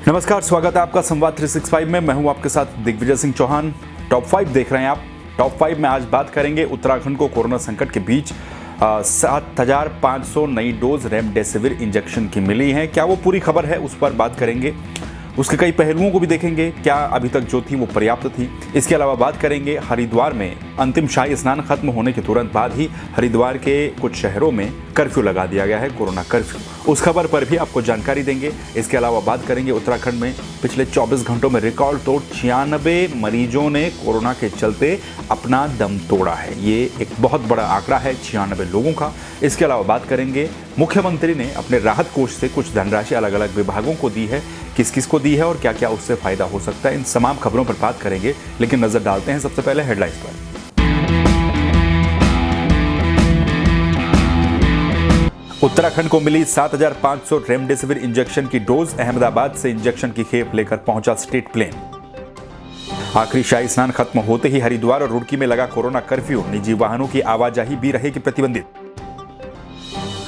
नमस्कार, स्वागत है आपका संवाद 365 में। मैं हूं आपके साथ दिग्विजय सिंह चौहान। टॉप 5 देख रहे हैं आप। टॉप 5 में आज बात करेंगे उत्तराखंड को कोरोना संकट के बीच 7,500 नई डोज रेमडेसिविर इंजेक्शन की मिली हैं। क्या वो पूरी खबर है, उस पर बात करेंगे। उसके कई पहलुओं को भी देखेंगे, क्या अभी तक जो थी वो पर्याप्त थी। इसके अलावा बात करेंगे हरिद्वार में अंतिम शाही स्नान खत्म होने के तुरंत बाद ही हरिद्वार के कुछ शहरों में कर्फ्यू लगा दिया गया है, कोरोना कर्फ्यू। उस खबर पर भी आपको जानकारी देंगे। इसके अलावा बात करेंगे उत्तराखंड में पिछले 24 घंटों में रिकॉर्ड तोड़ 96 मरीजों ने कोरोना के चलते अपना दम तोड़ा है। ये एक बहुत बड़ा आंकड़ा है, 96 लोगों का। इसके अलावा बात करेंगे मुख्यमंत्री ने अपने राहत कोष से कुछ धनराशि अलग अलग विभागों को दी है, किस किस को दी है और क्या क्या उससे फायदा हो सकता है। इन तमाम खबरों पर बात करेंगे, लेकिन नजर डालते हैं सबसे पहले हेडलाइंस पर। उत्तराखंड को मिली 7,500 रेमडेसिविर इंजेक्शन की डोज। अहमदाबाद से इंजेक्शन की खेप लेकर पहुंचा स्टेट प्लेन। आखिरी शाही स्नान खत्म होते ही हरिद्वार और रुड़की में लगा कोरोना कर्फ्यू। निजी वाहनों की आवाजाही भी रहेगी प्रतिबंधित।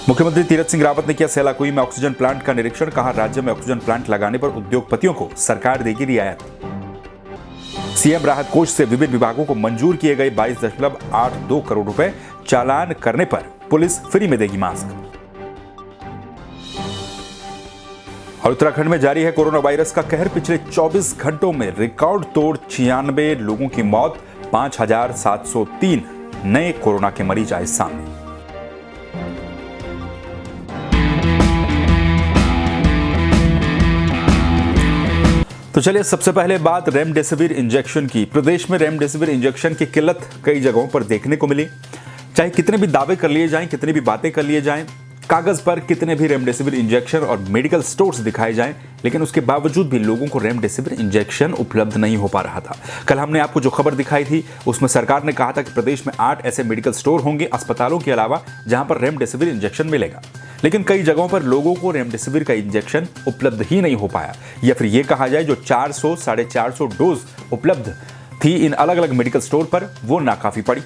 मुख्यमंत्री तीरथ सिंह रावत ने किया सेलाकुई में ऑक्सीजन प्लांट का निरीक्षण। कहा, राज्य में ऑक्सीजन प्लांट लगाने पर उद्योगपतियों को सरकार देगी रियायत। सीएम राहत कोष से विभिन्न विभागों को मंजूर किए गए 22.82 करोड़ रुपए। चालान करने पर पुलिस फ्री में देगी मास्क। और उत्तराखंड में जारी है कोरोना वायरस का कहर। पिछले 24 घंटों में रिकॉर्ड तोड़ 96 लोगों की मौत, 5,703 नए कोरोना के मरीज आए सामने। तो चलिए सबसे पहले बात रेमडेसिविर इंजेक्शन की। प्रदेश में रेमडेसिविर इंजेक्शन की किल्लत कई जगहों पर देखने को मिली। चाहे कितने भी दावे कर लिए जाएं, कितनी भी बातें कर लिए जाएं, कागज पर कितने भी रेमडेसिविर इंजेक्शन और मेडिकल स्टोर्स दिखाए जाएं, लेकिन उसके बावजूद भी लोगों को रेमडेसिविर इंजेक्शन उपलब्ध नहीं हो पा रहा था। कल हमने आपको जो खबर दिखाई थी उसमें सरकार ने कहा था कि प्रदेश में 8 ऐसे मेडिकल स्टोर होंगे अस्पतालों के अलावा जहां पर रेमडेसिविर इंजेक्शन मिलेगा, लेकिन कई जगहों पर लोगों को रेमडेसिविर का इंजेक्शन उपलब्ध ही नहीं हो पाया। या फिर ये कहा जाए जो 400 450 डोज उपलब्ध थी इन अलग अलग मेडिकल स्टोर पर, वो नाकाफी पड़ी।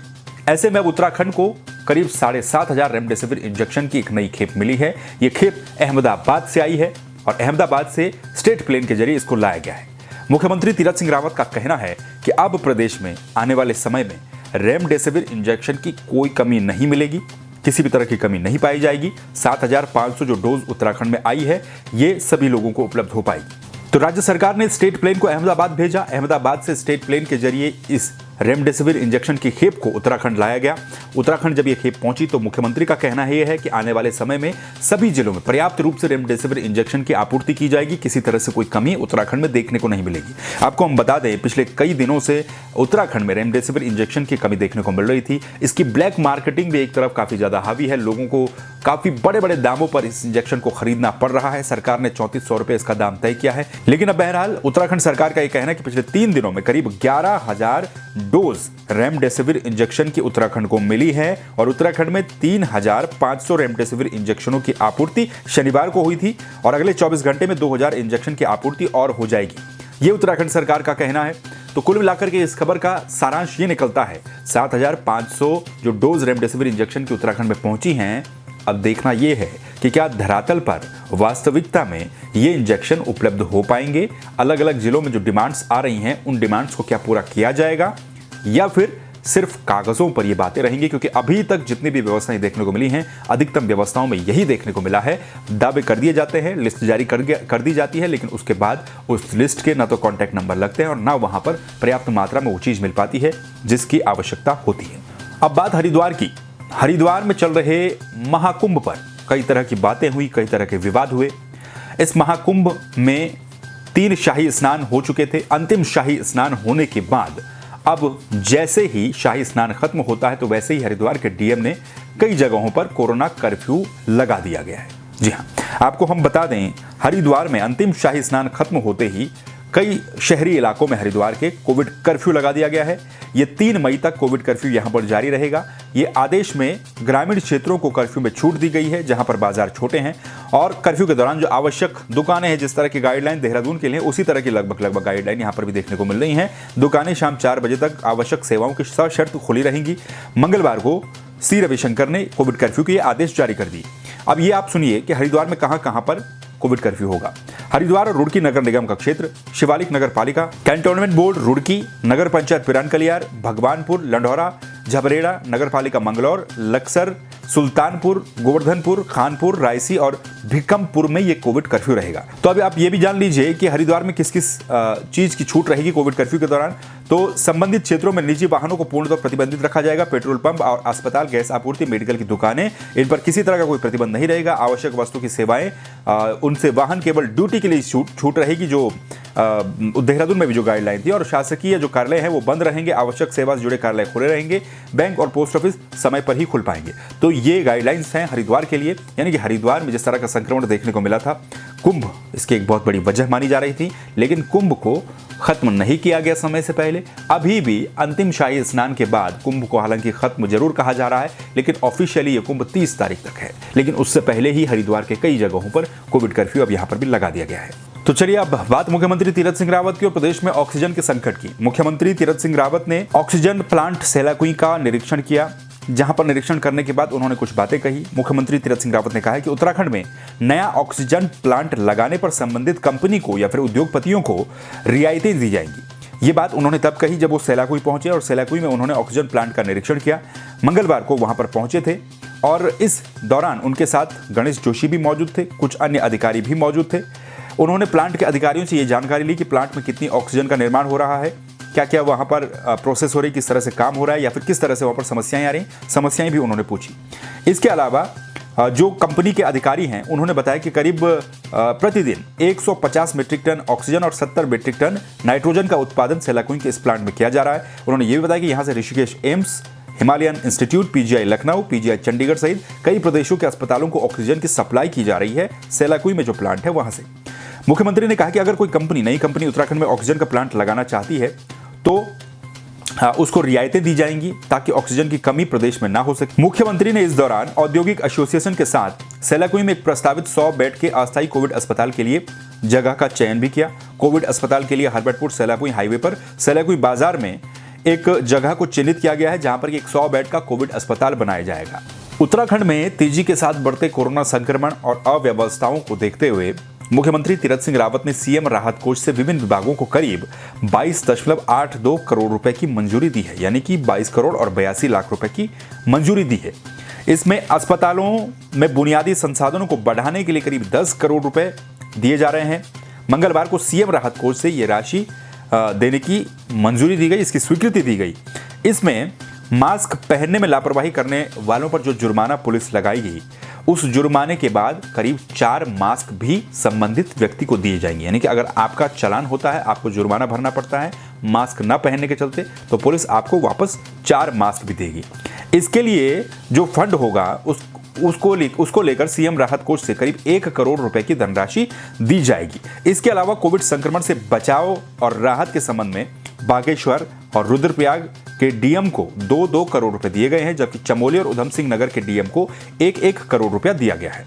ऐसे में अब उत्तराखंड को करीब 7,500 रेमडेसिविर इंजेक्शन की एक नई खेप मिली है। ये खेप अहमदाबाद से आई है और अहमदाबाद से स्टेट प्लेन के जरिए इसको लाया गया है। मुख्यमंत्री तीरथ सिंह रावत का कहना है कि अब प्रदेश में आने वाले समय में रेमडेसिविर इंजेक्शन की कोई कमी नहीं मिलेगी, किसी भी तरह की कमी नहीं पाई जाएगी। 7,500 जो डोज उत्तराखंड में आई है, ये सभी लोगों को उपलब्ध हो पाएगी। तो राज्य सरकार ने स्टेट प्लेन को अहमदाबाद भेजा। अहमदाबाद से स्टेट प्लेन के जरिए इस रेमडेसिविर इंजेक्शन की खेप को उत्तराखंड लाया गया। उत्तराखंड जब ये खेप पहुंची तो मुख्यमंत्री का कहना यह है कि आने वाले समय में सभी जिलों में पर्याप्त रूप से रेमडेसिविर इंजेक्शन की आपूर्ति की जाएगी। किसी तरह से कोई कमी उत्तराखंड में देखने को नहीं मिलेगी। आपको हम बता दें, पिछले कई दिनों से उत्तराखंड में रेमडेसिविर इंजेक्शन की कमी देखने को मिल रही थी। इसकी ब्लैक मार्केटिंग भी एक तरफ काफी ज्यादा हावी है। लोगों को काफी बड़े बड़े दामों पर इस इंजेक्शन को खरीदना पड़ रहा है। सरकार ने 3400 रुपए इसका दाम तय किया है। लेकिन अब बहरहाल उत्तराखंड सरकार का यह कहना है कि पिछले 3 दिनों में करीब 11,000 डोज रेमडेसिविर इंजेक्शन की उत्तराखंड को मिली है और उत्तराखंड में 3,500 रेमडेसिविर इंजेक्शनों की आपूर्ति शनिवार को हुई थी और अगले 24 घंटे में 2,000 इंजेक्शन की आपूर्ति और हो जाएगी। ये उत्तराखंड सरकार का कहना है। तो कुल मिलाकर के इस खबर का सारांश ये निकलता है, 7,500 जो डोज रेमडेसिविर इंजेक्शन की उत्तराखंड में पहुंची हैं, अब देखना यह है कि क्या धरातल पर वास्तविकता में ये इंजेक्शन उपलब्ध हो पाएंगे। अलग अलग जिलों में जो डिमांड्स आ रही हैं, उन डिमांड्स को क्या पूरा किया जाएगा या फिर सिर्फ कागजों पर ये बातें रहेंगी। क्योंकि अभी तक जितनी भी व्यवस्थाएं देखने को मिली हैं, अधिकतम व्यवस्थाओं में यही देखने को मिला है, दावे कर दिए जाते हैं, लिस्ट जारी कर दी जाती है, लेकिन उसके बाद उस लिस्ट के ना तो कॉन्टैक्ट नंबर लगते हैं और ना वहां पर पर्याप्त मात्रा में वो चीज मिल पाती है जिसकी आवश्यकता होती है। अब बात हरिद्वार की। हरिद्वार में चल रहे महाकुंभ पर कई तरह की बातें हुई, कई तरह के विवाद हुए। इस महाकुंभ में 3 शाही स्नान हो चुके थे। अंतिम शाही स्नान होने के बाद अब जैसे ही शाही स्नान खत्म होता है तो वैसे ही हरिद्वार के डीएम ने कई जगहों पर कोरोना कर्फ्यू लगा दिया गया है। जी हां, आपको हम बता दें, हरिद्वार में अंतिम शाही स्नान खत्म होते ही कई शहरी इलाकों में हरिद्वार के कोविड कर्फ्यू लगा दिया गया है। ये 3 मई तक कोविड कर्फ्यू यहां पर जारी रहेगा। ये आदेश में ग्रामीण क्षेत्रों को कर्फ्यू में छूट दी गई है जहां पर बाजार छोटे हैं और कर्फ्यू के दौरान जो आवश्यक दुकानें हैं, जिस तरह की गाइडलाइन देहरादून के लिए उसी तरह की लगभग गाइडलाइन यहां पर भी देखने को मिल रही हैं। दुकानें शाम 4 बजे तक आवश्यक सेवाओं की सशर्त खुली रहेंगी। मंगलवार को सी रविशंकर ने कोविड कर्फ्यू के आदेश जारी कर दिए। अब ये आप सुनिए कि हरिद्वार में कहां पर कोविड कर्फ्यू होगा। हरिद्वार और रुड़की नगर निगम का क्षेत्र, शिवालिक नगर पालिका, कैंटोनमेंट बोर्ड रुड़की, नगर पंचायत पिरानकलियार, भगवानपुर, लंढौरा, झबरेड़ा, नगर पालिका मंगलौर, लक्सर, सुल्तानपुर, गोवर्धनपुर, खानपुर, रायसी और भिक्कमपुर में ये कोविड कर्फ्यू रहेगा। तो अभी आप ये भी जान लीजिए कि हरिद्वार में किस किस चीज की छूट रहेगी कोविड कर्फ्यू के दौरान। तो संबंधित क्षेत्रों में निजी वाहनों को पूर्णतः प्रतिबंधित रखा जाएगा। पेट्रोल पंप और अस्पताल, गैस आपूर्ति, मेडिकल की दुकानें, इन पर किसी तरह का कोई प्रतिबंध नहीं रहेगा। आवश्यक वस्तु की सेवाएं, उनसे वाहन केवल ड्यूटी के लिए छूट रहेगी। जो देहरादून में भी जो गाइडलाइन थी, और शासकीय जो कार्यालय हैं वो बंद रहेंगे। आवश्यक सेवा से जुड़े कार्यालय खुले रहेंगे। बैंक और पोस्ट ऑफिस समय पर ही खुल पाएंगे। तो ये गाइडलाइंस हैं हरिद्वार के लिए। यानी कि हरिद्वार में जिस तरह का संक्रमण देखने को मिला था, कुंभ इसकी एक बहुत बड़ी वजह मानी जा रही थी, लेकिन कुंभ को खत्म नहीं किया गया समय से पहले। अभी भी अंतिम शाही स्नान के बाद कुंभ को हालांकि खत्म जरूर कहा जा रहा है, लेकिन ऑफिशियली ये कुंभ 30 तारीख तक है। लेकिन उससे पहले ही हरिद्वार के कई जगहों पर कोविड कर्फ्यू अब यहाँ पर भी लगा दिया गया है। तो चलिए अब बात मुख्यमंत्री तीरथ सिंह रावत की और प्रदेश में ऑक्सीजन के संकट की। मुख्यमंत्री तीरथ सिंह रावत ने ऑक्सीजन प्लांट सेलाकुई का निरीक्षण किया, जहां पर निरीक्षण करने के बाद उन्होंने कुछ बातें कही। मुख्यमंत्री तीरथ सिंह रावत ने कहा है कि उत्तराखंड में नया ऑक्सीजन प्लांट लगाने पर संबंधित कंपनी को या फिर उद्योगपतियों को रियायतें दी जाएंगी। ये बात उन्होंने तब कही जब वो सेलाकुई पहुंचे और सेलाकुई में उन्होंने ऑक्सीजन प्लांट का निरीक्षण किया। मंगलवार को वहां पर पहुंचे थे और इस दौरान उनके साथ गणेश जोशी भी मौजूद थे, कुछ अन्य अधिकारी भी मौजूद थे। उन्होंने प्लांट के अधिकारियों से ये जानकारी ली कि प्लांट में कितनी ऑक्सीजन का निर्माण हो रहा है, क्या क्या वहाँ पर प्रोसेस हो रही, किस तरह से काम हो रहा है, या फिर किस तरह से वहाँ पर समस्याएं आ रही, समस्याएं भी उन्होंने पूछी। इसके अलावा जो कंपनी के अधिकारी हैं उन्होंने बताया कि करीब प्रतिदिन 150 मीट्रिक टन ऑक्सीजन और 70 मीट्रिक टन नाइट्रोजन का उत्पादन सेलाकुई के इस प्लांट में किया जा रहा है। उन्होंने ये भी बताया कि यहाँ से Rishikesh AIIMS, Himalayan institute, PGI Lucknow, PGI Chandigarh सहित कई प्रदेशों के अस्पतालों को ऑक्सीजन की सप्लाई की जा रही है सेलाकुई में जो प्लांट है वहां से। मुख्यमंत्री ने कहा कि अगर कोई नई कंपनी उत्तराखंड में ऑक्सीजन का प्लांट लगाना चाहती है तो उसको रियायतें दी जाएंगी ताकि ऑक्सीजन की कमी प्रदेश में ना हो सके। मुख्यमंत्री ने इस दौरान औद्योगिक एसोसिएशन के साथ सेलाकुई में एक प्रस्तावित 100 बेड के अस्थायी कोविड अस्पताल के लिए जगह का चयन भी किया। कोविड अस्पताल के लिए हरबटपुर सेलाकुई हाईवे पर सेलाकुई बाजार में एक जगह को चिन्हित किया गया है, जहां पर एक 100 बेड का कोविड अस्पताल बनाया जाएगा। उत्तराखंड में तेजी के साथ बढ़ते कोरोना संक्रमण और अव्यवस्थाओं को देखते हुए मुख्यमंत्री तीरथ सिंह रावत ने सीएम राहत कोष से विभिन्न विभागों को करीब 22.82 करोड़ रुपए की मंजूरी दी है, यानी कि 22 करोड़ और 82 लाख रुपए की मंजूरी दी है। इसमें अस्पतालों में बुनियादी संसाधनों को बढ़ाने के लिए करीब 10 करोड़ रुपए दिए जा रहे हैं। मंगलवार को सीएम राहत कोष से ये राशि देने की मंजूरी दी गई, इसकी स्वीकृति दी गई। इसमें मास्क पहनने में लापरवाही करने वालों पर जो जुर्माना पुलिस लगाएगी, उस जुर्माने के बाद करीब 4 मास्क भी संबंधित व्यक्ति को दिए जाएंगे। यानी कि अगर आपका चालान होता है, आपको जुर्माना भरना पड़ता है मास्क न पहनने के चलते, तो पुलिस आपको वापस 4 मास्क भी देगी। इसके लिए जो फंड होगा उसको लेकर सीएम राहत कोष से करीब 1 करोड़ रुपए की धनराशि दी जाएगी। इसके अलावा कोविड संक्रमण से बचाव और राहत के संबंध में बागेश्वर और रुद्रप्रयाग के डीएम को 2-2 करोड़ रुपए दिए गए हैं, जबकि चमोली और उधम सिंह नगर के डीएम को 1-1 करोड़ रुपया दिया गया है।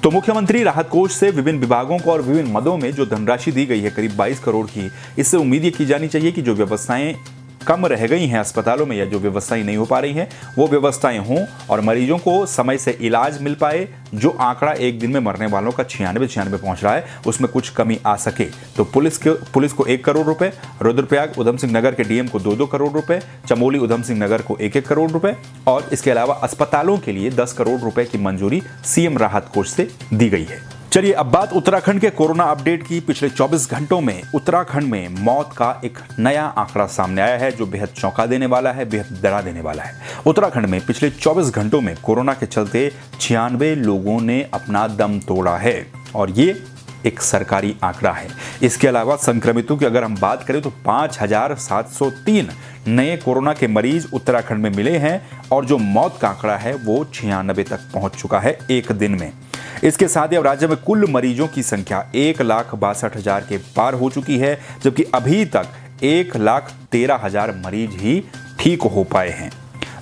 तो मुख्यमंत्री राहत कोष से विभिन्न विभागों को और विभिन्न मदों में जो धनराशि दी गई है करीब 22 करोड़ की, इससे उम्मीद ये की जानी चाहिए कि जो व्यवस्थाएं कम रह गई हैं अस्पतालों में या जो व्यवस्थाएं नहीं हो पा रही हैं वो व्यवस्थाएं हों और मरीजों को समय से इलाज मिल पाए। जो आंकड़ा एक दिन में मरने वालों का 96 पहुंच रहा है, उसमें कुछ कमी आ सके। तो पुलिस को 1 करोड़ रुपए, रुद्रप्रयाग उधम सिंह नगर के डीएम को 2-2 करोड़ रुपए, चमोली उधम सिंह नगर को 1-1 करोड़ रुपए और इसके अलावा अस्पतालों के लिए 10 करोड़ रुपए की मंजूरी सीएम राहत कोष से दी गई है। चलिए अब बात उत्तराखंड के कोरोना अपडेट की। पिछले 24 घंटों में उत्तराखंड में मौत का एक नया आंकड़ा सामने आया है जो बेहद चौंका देने वाला है, बेहद डरा देने वाला है। उत्तराखंड में पिछले 24 घंटों में कोरोना के चलते 96 लोगों ने अपना दम तोड़ा है और ये एक सरकारी आंकड़ा है। इसके अलावा संक्रमितों की अगर हम बात करें तो 5,703 नए कोरोना के मरीज उत्तराखंड में मिले हैं और जो मौत का आंकड़ा है वो 96 तक पहुंच चुका है एक दिन में। इसके साथ ही अब राज्य में कुल मरीजों की संख्या 1,62,000 के पार हो चुकी है, जबकि अभी तक 1,13,000 मरीज ही ठीक हो पाए हैं।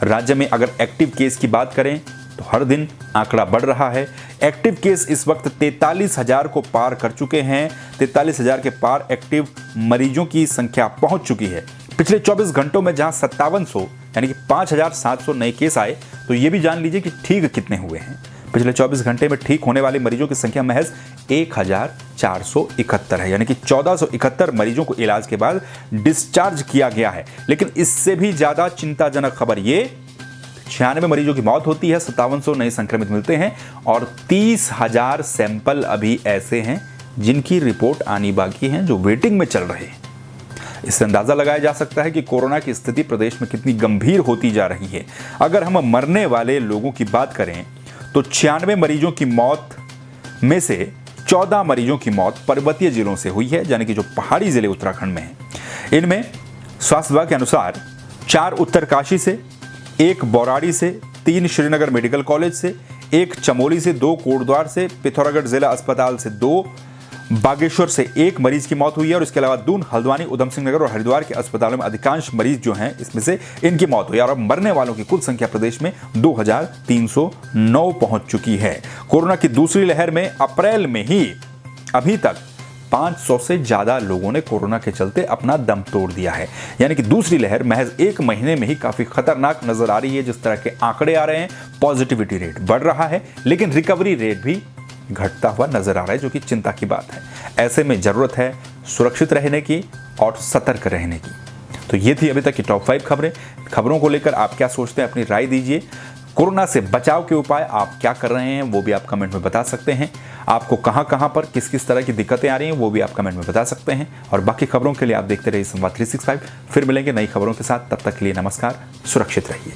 राज्य में अगर एक्टिव केस की बात करें तो हर दिन आंकड़ा बढ़ रहा है। एक्टिव केस इस वक्त 43,000 को पार कर चुके हैं। 43,000 के पार एक्टिव मरीजों की संख्या पहुंच चुकी है। पिछले 24 घंटों में जहां 5700 यानी कि 5,700 नए केस आए, तो ये भी जान लीजिए कि ठीक कितने हुए हैं। पिछले 24 घंटे में ठीक होने वाले मरीजों की संख्या महज 1471 है, यानी कि 1471 मरीजों को इलाज के बाद डिस्चार्ज किया गया है। लेकिन इससे भी ज्यादा चिंताजनक खबर ये 96 मरीजों की मौत होती है, 5700 नए संक्रमित मिलते हैं और 30,000 सैंपल अभी ऐसे हैं जिनकी रिपोर्ट आनी बाकी है, जो वेटिंग में चल रहे हैं। इससे अंदाजा लगाया जा सकता है कि कोरोना की स्थिति प्रदेश में कितनी गंभीर होती जा रही है। अगर हम मरने वाले लोगों की बात करें तो 96 मरीजों की मौत में से 14 मरीजों की मौत पर्वतीय जिलों से हुई है, यानी कि जो पहाड़ी जिले उत्तराखंड में हैं। इनमें स्वास्थ्य विभाग के अनुसार 4 उत्तरकाशी से, 1 बौराड़ी से, 3 श्रीनगर मेडिकल कॉलेज से, 1 चमोली से, 2 कोटद्वार से, पिथौरागढ़ जिला अस्पताल से 2, बागेश्वर से 1 मरीज की मौत हुई है और इसके अलावा दून, हल्द्वानी, उधम सिंह नगर और हरिद्वार के अस्पतालों में अधिकांश मरीज जो हैं इसमें से इनकी मौत हुई है। और अब मरने वालों की कुल संख्या प्रदेश में 2309 पहुंच चुकी है। कोरोना की दूसरी लहर में अप्रैल में ही अभी तक 500 से ज्यादा लोगों ने कोरोना के चलते अपना दम तोड़ दिया है, यानी कि दूसरी लहर महज 1 महीने में ही काफी खतरनाक नजर आ रही है। जिस तरह के आंकड़े आ रहे हैं, पॉजिटिविटी रेट बढ़ रहा है लेकिन रिकवरी रेट भी घटता हुआ नजर आ रहा है, जो कि चिंता की बात है। ऐसे में जरूरत है सुरक्षित रहने की और सतर्क रहने की। तो ये थी अभी तक की टॉप 5 खबरें। खबरों को लेकर आप क्या सोचते हैं, अपनी राय दीजिए। कोरोना से बचाव के उपाय आप क्या कर रहे हैं वो भी आप कमेंट में बता सकते हैं। आपको कहां पर किस किस तरह की दिक्कतें आ रही हैं वो भी आप कमेंट में बता सकते हैं। और बाकी खबरों के लिए आप देखते रहिए संवाद 365। फिर मिलेंगे नई खबरों के साथ, तब तक के लिए नमस्कार, सुरक्षित रहिए।